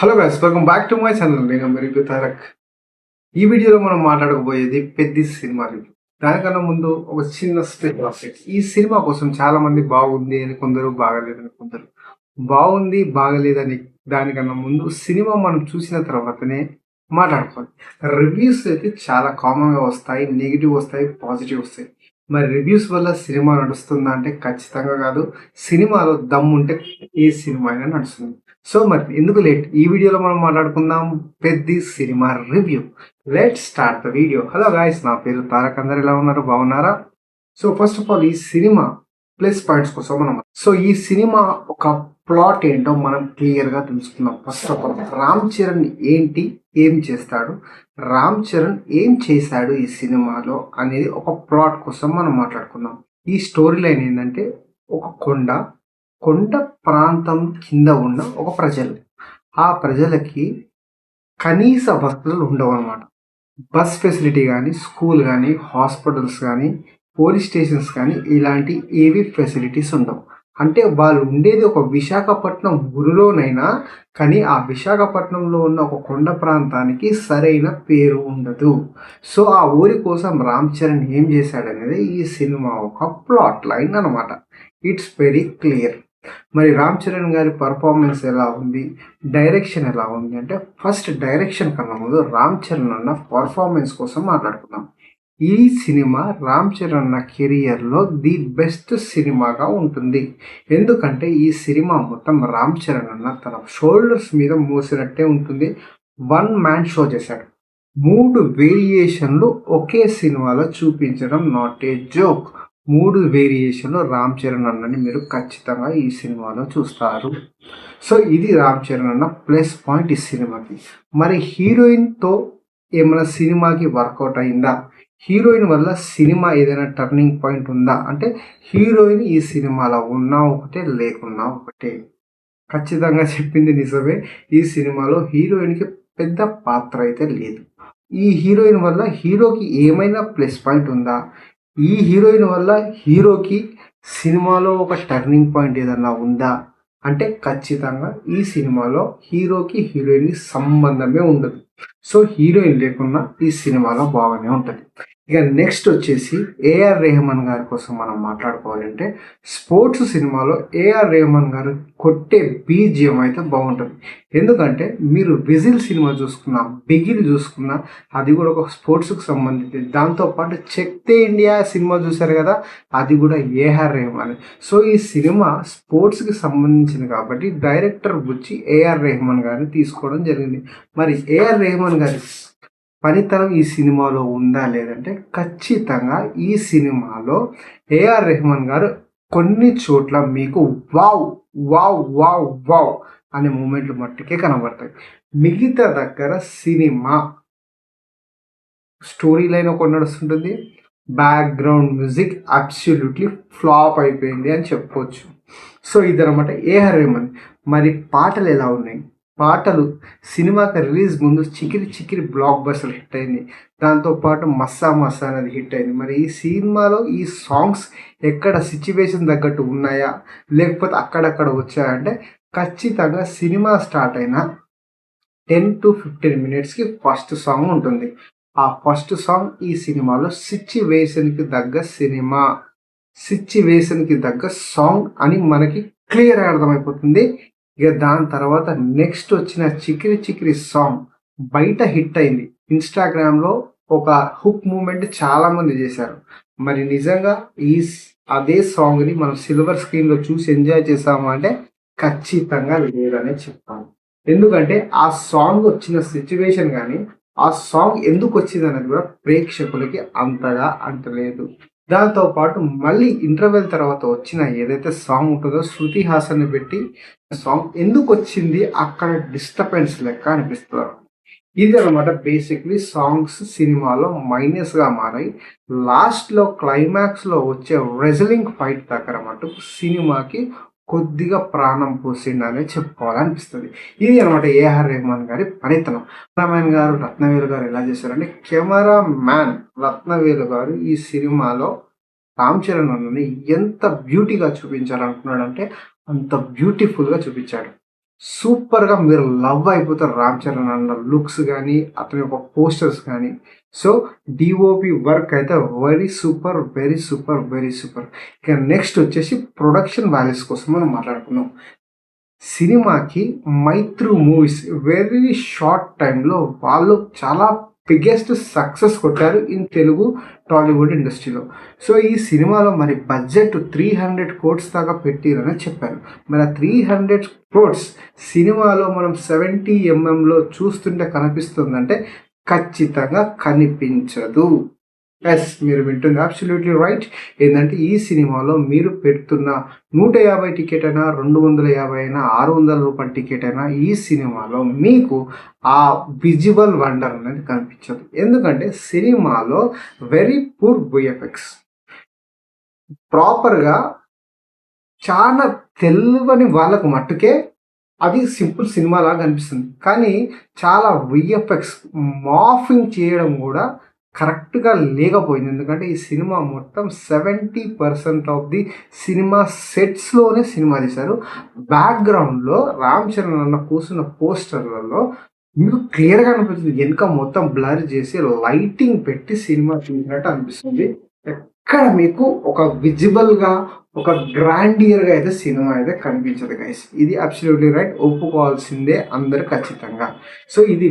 Hello guys, welcome back to my channel. నేను మీ review Tarak. ఈ వీడియోలో మనం మాట్లాడకపోయేది పెద్ద సినిమా రివ్యూ. దానికన్నా ముందు ఒక చిన్న స్పెషల్ అప్డేట్. ఈ సినిమా కోసం చాలా మంది బాగుంది అని కొందరు, బాగలేదని కొందరు. బాగుంది బాగలేదని దానికన్నా ముందు సినిమా మనం చూసిన తర్వాతనే మాట్లాడుకోవాలి. రివ్యూస్ అయితే చాలా కామన్గా వస్తాయి, నెగిటివ్ వస్తాయి, పాజిటివ్ వస్తాయి. మరి రివ్యూస్ వల్ల సినిమా నడుస్తుందా అంటే ఖచ్చితంగా కాదు. సినిమాలో దమ్ముంటే ఏ సినిమా అయినా నడుస్తుంది. సో మరి ఎందుకు లేట్, ఈ వీడియోలో మనం మాట్లాడుకుందాం పెద్ద cinema review. Let start the video. Hello guys, నా పేరు తారక్. అందరు ఎలా ఉన్నారు, బాగున్నారా? సో ఫస్ట్ ఆఫ్ ఆల్ ఈ సినిమా ప్లస్ పాయింట్స్ కోసం ఈ సినిమా ఒక ప్లాట్ ఏంటో మనం క్లియర్ గా తెలుసుకుందాం. First of all Ram Charan ఏంటి, ఏం చేస్తాడు, రామ్ చరణ్ ఏం చేశాడు ఈ సినిమాలో అనేది ఒక ప్లాట్ కోసం మనం మాట్లాడుకుందాం. ఈ స్టోరీ లైన్ ఏంటంటే, ఒక కొండ ప్రాంతం కింద ఉన్న ఒక ప్రజలు, ఆ ప్రజలకి కనీస వసతులు ఉండవు అన్నమాట. బస్ ఫెసిలిటీ కానీ, స్కూల్ కానీ, హాస్పిటల్స్ కానీ, పోలీస్ స్టేషన్స్ కానీ ఇలాంటి ఏవి ఫెసిలిటీస్ ఉండవు. అంటే వాళ్ళు ఉండేది ఒక విశాఖపట్నం ఊరిలోనైనా కానీ ఆ విశాఖపట్నంలో ఉన్న ఒక కొండ ప్రాంతానికి సరైన పేరు ఉండదు. సో ఆ ఊరి కోసం రామ్ చరణ్ ఏం చేశాడనేది ఈ సినిమా ఒక ప్లాట్ లైన్ అనమాట. It's very clear. మరి రామ్ చరణ్ గారి పర్ఫార్మెన్స్ ఎలా ఉంది, డైరెక్షన్ ఎలా ఉంది అంటే, ఫస్ట్ డైరెక్షన్ కన్నా ముందు రామ్ చరణ్ అన్న పర్ఫార్మెన్స్ కోసం మాట్లాడుకుందాం. ఈ సినిమా రామ్ చరణ్ అన్న కెరియర్లో ది బెస్ట్ సినిమాగా ఉంటుంది. ఎందుకంటే ఈ సినిమా మొత్తం రామ్ చరణ్ అన్న తన షోల్డర్స్ మీద మోసినట్టే ఉంటుంది. వన్ మ్యాన్ షో చేశాడు. 3 వేరియేషన్లు ఒకే సినిమాలో చూపించడం నాట్ ఏ జోక్. 3 వేరియేషన్లు రామ్ చరణ్ అన్నని మీరు ఖచ్చితంగా ఈ సినిమాలో చూస్తారు. సో ఇది రామ్ చరణ్ అన్న ప్లస్ పాయింట్ ఈ సినిమాకి. మరి హీరోయిన్తో ఏమైనా సినిమాకి వర్కౌట్ అయిందా, హీరోయిన్ వల్ల సినిమా ఏదైనా టర్నింగ్ పాయింట్ ఉందా అంటే, హీరోయిన్ ఈ సినిమాలో ఉన్నా ఒకటే, లేకున్నా ఒకటే. ఖచ్చితంగా చెప్పింది నిజమే. ఈ సినిమాలో హీరోయిన్కి పెద్ద పాత్ర అయితే లేదు. ఈ హీరోయిన్ వల్ల హీరోకి ఏమైనా ప్లస్ పాయింట్ ఉందా, ఈ హీరోయిన్ వల్ల హీరోకి సినిమాలో ఒక టర్నింగ్ పాయింట్ ఏదన్నా ఉందా అంటే ఖచ్చితంగా ఈ సినిమాలో హీరోకి హీరోయిన్కి సంబంధమే ఉండదు. సో హీరోయిన్ లేకున్నా ఈ సినిమాలో బాగానే ఉంటుంది. ఇక నెక్స్ట్ వచ్చేసి ఏఆర్ రెహమాన్ గారి కోసం మనం మాట్లాడుకోవాలంటే, స్పోర్ట్స్ సినిమాలో ఏఆర్ రెహమాన్ గారు కొట్టే బీజిఎం అయితే బాగుంటుంది. ఎందుకంటే మీరు విజిల్ సినిమా చూసుకున్నా, బిగిల్ చూసుకున్నా, అది కూడా ఒక స్పోర్ట్స్కి సంబంధించింది. దాంతోపాటు చెక్తే ఇండియా సినిమా చూశారు కదా, అది కూడా ఏఆర్ రెహమాన్. సో ఈ సినిమా స్పోర్ట్స్కి సంబంధించింది కాబట్టి డైరెక్టర్ వచ్చి ఏఆర్ రెహమాన్ గారిని తీసుకోవడం జరిగింది. మరి ఏఆర్ రెహమాన్ గారి పనితనం ఈ సినిమాలో ఉందా లేదంటే ఖచ్చితంగా ఈ సినిమాలో ఏఆర్ రెహమాన్ గారు కొన్ని చోట్ల మీకు వావ్ వావ్ వావ్ వావ్ అనే మూమెంట్లు మట్టుకే కనబడతాయి. మిగతా దగ్గర సినిమా స్టోరీ లైన్ ఒక నడుస్తుంటుంది, బ్యాక్గ్రౌండ్ మ్యూజిక్ అబ్సల్యూట్లీ ఫ్లాప్ అయిపోయింది అని చెప్పవచ్చు. సో ఇదనమాట ఏఆర్ రెహమాన్. మరి పాటలు ఎలా ఉన్నాయి, పాటలు సినిమాకి రిలీజ్ ముందు Chikiri Chikiri block buster hit అయింది. దాంతోపాటు మస్సా మస్సా అనేది హిట్ అయింది. మరి ఈ సినిమాలో ఈ సాంగ్స్ ఎక్కడ సిచ్యువేషన్ తగ్గట్టు ఉన్నాయా లేకపోతే అక్కడక్కడ వచ్చాయంటే, ఖచ్చితంగా సినిమా స్టార్ట్ అయిన 10 to 15 మినిట్స్కి ఫస్ట్ సాంగ్ ఉంటుంది. ఆ ఫస్ట్ సాంగ్ ఈ సినిమాలో సిచ్యువేషన్కి తగ్గ సాంగ్ అని మనకి క్లియర్ అర్థమైపోతుంది. ఇక దాని తర్వాత నెక్స్ట్ వచ్చిన చికిరి చికిరి సాంగ్ బయట హిట్ అయింది. ఇన్స్టాగ్రామ్లో ఒక హుక్ మూమెంట్ చాలా మంది చేశారు. మరి నిజంగా అదే సాంగ్ని మనం సిల్వర్ స్క్రీన్లో చూసి ఎంజాయ్ చేసాము అంటే ఖచ్చితంగా లేదనే చెప్తాను. ఎందుకంటే ఆ సాంగ్ వచ్చిన సిచ్యువేషన్ కానీ, ఆ సాంగ్ ఎందుకు వచ్చింది అనేది కూడా ప్రేక్షకులకి అంతగా అంటలేదు. దాంతోపాటు మళ్ళీ ఇంటర్వెల్ తర్వాత వచ్చిన ఏదైతే సాంగ్ ఉంటుందో శృతి హాసన్ని పెట్టి సాంగ్ ఎందుకు వచ్చింది అక్కడ డిస్టర్బెన్స్ లెక్క అనిపిస్తారు. ఇది అనమాట బేసిక్లీ సాంగ్స్ సినిమాలో మైనస్గా మారాయి. లాస్ట్లో క్లైమాక్స్లో వచ్చే రెజ్లింగ్ ఫైట్ దగ్గర మటుకు సినిమాకి కొద్దిగా ప్రాణం పోసిండనే చెప్పుకోవాలనిపిస్తుంది. ఇది అనమాట ఏఆర్ రెహమాన్ గారి పనితనం. కెమెరామెన్ గారు రత్నవేలు గారు ఎలా చేశారంటే, కెమెరా మ్యాన్ రత్నవేలు గారు ఈ సినిమాలో రామ్ చరణ్ అన్నని ఎంత బ్యూటీగా చూపించాలనుకున్నాడంటే అంత బ్యూటిఫుల్గా చూపించాడు. సూపర్‌గా మీరు లవ్ అయిపోతారు 'రామ్ చరణ్' అన్న లుక్స్ గాని, అతని యొక్క పోస్టర్స్ గాని. సో, డీఓపీ వర్క్ అయితే very super, very super, very super. ఇక నెక్స్ట్ వచ్చేసి ప్రొడక్షన్ వాల్యూస్ కోసం మనం మాట్లాడుకుందాం. సినిమాకి 'మైత్రి' మూవీస్ వెరీ షార్ట్ టైమ్‌లో వాళ్ళు చాలా బిగ్గెస్ట్ సక్సెస్ కొట్టారు ఇన్ తెలుగు, టాలీవుడ్ ఇండస్ట్రీలో. సో, ఈ సినిమాలో మరి బడ్జెట్ 300 కోట్స్ దాకా పెట్టిరని చెప్పారు. మరి ఆ 300 కోట్స్ సినిమాలో మనం 70 ఎంఎంలో చూస్తుంటే కనిపిస్తుందంటే ఖచ్చితంగా కనిపించదు. యెస్. మీరు వింటుంది అబ్సల్యూట్‌లీ రైట్. ఏందంటే ఈ సినిమాలో మీరు పెడుతున్న 150 టికెట్ అయినా, 250 అయినా, రూ. 600 టికెట్ అయినా ఈ సినిమాలో మీకు ఆ విజువల్ వండర్ అనేది కనిపించదు. ఎందుకంటే సినిమాలో వెరీ పూర్ వీఎఫ్ఎక్స్. ప్రాపర్‌గా చాలా తెల్వని వాళ్ళకు మట్టుకే అది సింపుల్ సినిమాలాగా అనిపిస్తుంది. కానీ చాలా వీఎఫ్ఎక్స్ మార్ఫింగ్ చేయడం గూడా కరెక్ట్‌గా లేకపోయింది. ఎందుకంటే ఈ సినిమా మొత్తం 70% ఆఫ్ ది సినిమా సెట్స్‌లోనే సినిమా తీశారు. బ్యాక్‌గ్రౌండ్‌లో 'రామ్ చరణ్' అన్న కూర్చున్న పోస్టర్‌లలో మీకు క్లియర్‌గా అనిపిస్తుంది. ఎనక మొత్తం బ్లర్ చేసి లైటింగ్ పెట్టి సినిమా తీసినట్టు అనిపిస్తుంది. ఎక్కడ మీకు ఒక విజిబుల్‌గా ఒక గ్రాండియర్‌గా అయితే సినిమా అయితే కనిపించదు గైస్. ఇది అబ్సల్యూట్‌లీ రైట్. ఒప్పుకోవాల్సిందే అందరూ ఖచ్చితంగా. సో, ఇది